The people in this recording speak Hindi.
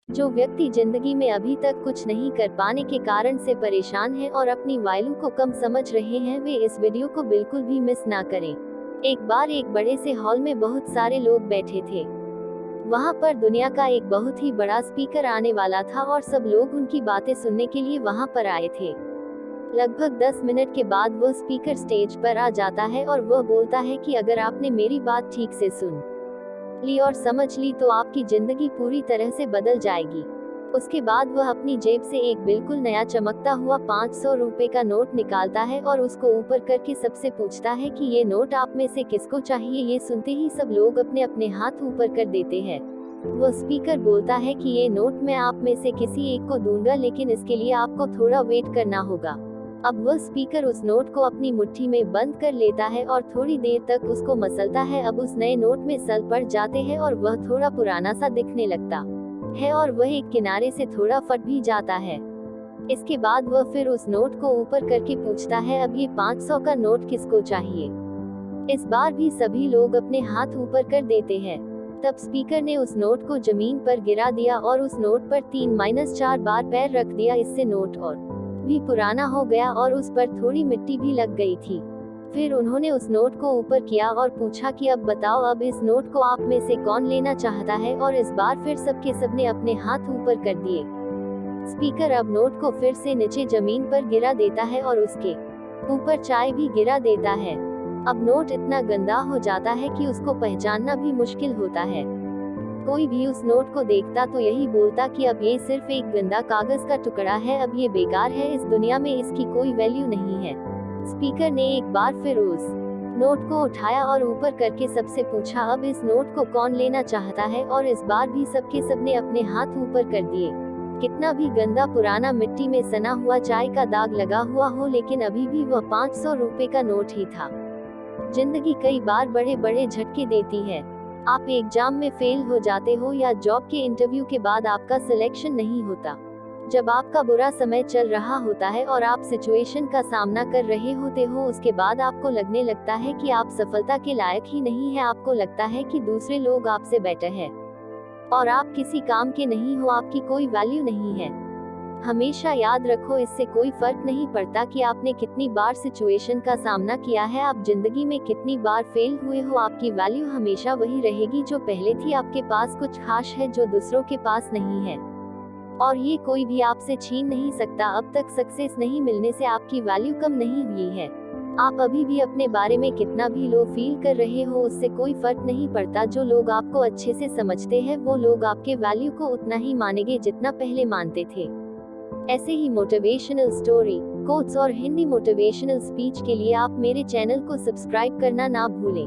जो व्यक्ति जिंदगी में अभी तक कुछ नहीं कर पाने के कारण से परेशान है और अपनी वैल्यू को कम समझ रहे हैं, वे इस वीडियो को बिल्कुल भी मिस ना करें। एक बार एक बड़े से हॉल में बहुत सारे लोग बैठे थे। वहां पर दुनिया का एक बहुत ही बड़ा स्पीकर आने वाला था और सब लोग उनकी बातें सुनने के लिए वहां पर आए थे। लगभग 10 मिनट के बाद वह स्पीकर स्टेज पर आ जाता है और वह बोलता है कि अगर आपने मेरी बात ठीक से सुन ली और समझ ली तो आपकी जिंदगी पूरी तरह से बदल जाएगी। उसके बाद वह अपनी जेब से एक बिल्कुल नया चमकता हुआ 500 रुपए का नोट निकालता है और उसको ऊपर करके सबसे पूछता है कि ये नोट आप में से किसको चाहिए। ये सुनते ही सब लोग अपने अपने हाथ ऊपर कर देते हैं। वह स्पीकर बोलता है कि ये नोट मैं आप में से किसी एक को दूंगा, लेकिन इसके लिए आपको थोड़ा वेट करना होगा। अब वह स्पीकर उस नोट को अपनी मुट्ठी में बंद कर लेता है और थोड़ी देर तक उसको मसलता है। अब उस नए नोट में सल पड़ जाते हैं और वह थोड़ा पुराना सा दिखने लगता है और वह एक किनारे से थोड़ा फट भी जाता है। इसके बाद वह फिर उस नोट को ऊपर करके पूछता है, अब ये 500 का नोट किसको चाहिए। इस बार भी सभी लोग अपने हाथ ऊपर कर देते हैं। तब स्पीकर ने उस नोट को जमीन पर गिरा दिया और उस नोट पर 3-4 बार पैर रख दिया। इससे नोट और भी पुराना हो गया और उस पर थोड़ी मिट्टी भी लग गई थी। फिर उन्होंने उस नोट को ऊपर किया और पूछा कि अब बताओ, अब इस नोट को आप में से कौन लेना चाहता है। और इस बार फिर सबके सबने अपने हाथ ऊपर कर दिए। स्पीकर अब नोट को फिर से नीचे जमीन पर गिरा देता है और उसके ऊपर चाय भी गिरा देता है। अब नोट इतना गंदा हो जाता है कि उसको पहचानना भी मुश्किल होता है। कोई भी उस नोट को देखता तो यही बोलता कि अब ये सिर्फ एक गंदा कागज का टुकड़ा है, अब ये बेकार है, इस दुनिया में इसकी कोई वैल्यू नहीं है। स्पीकर ने एक बार फिर उस नोट को उठाया और ऊपर करके सबसे पूछा, अब इस नोट को कौन लेना चाहता है। और इस बार भी सबके सबने अपने हाथ ऊपर कर दिए। कितना भी गंदा पुराना मिट्टी में सना हुआ चाय का दाग लगा हुआ हो, लेकिन अभी भी वह 500 रुपए का नोट ही था। जिंदगी कई बार बड़े बड़े झटके देती है। आप एग्जाम में फेल हो जाते हो या जॉब के इंटरव्यू के बाद आपका सिलेक्शन नहीं होता। जब आपका बुरा समय चल रहा होता है और आप सिचुएशन का सामना कर रहे होते हो, उसके बाद आपको लगने लगता है कि आप सफलता के लायक ही नहीं है। आपको लगता है कि दूसरे लोग आपसे बेटर है और आप किसी काम के नहीं हो, आपकी कोई वैल्यू नहीं है। हमेशा याद रखो, इससे कोई फर्क नहीं पड़ता कि आपने कितनी बार सिचुएशन का सामना किया है, आप जिंदगी में कितनी बार फेल हुए हो, आपकी वैल्यू हमेशा वही रहेगी जो पहले थी। आपके पास कुछ खास है जो दूसरों के पास नहीं है और ये कोई भी आपसे छीन नहीं सकता। अब तक सक्सेस नहीं मिलने से आपकी वैल्यू कम नहीं हुई है। आप अभी भी अपने बारे में कितना भी लो फील कर रहे हो, उससे कोई फर्क नहीं पड़ता। जो लोग आपको अच्छे से समझते हैं वो लोग आपके वैल्यू को उतना ही मानेंगे जितना पहले मानते थे। ऐसे ही मोटिवेशनल स्टोरी, कोट्स और हिंदी मोटिवेशनल स्पीच के लिए आप मेरे चैनल को सब्सक्राइब करना ना भूलें।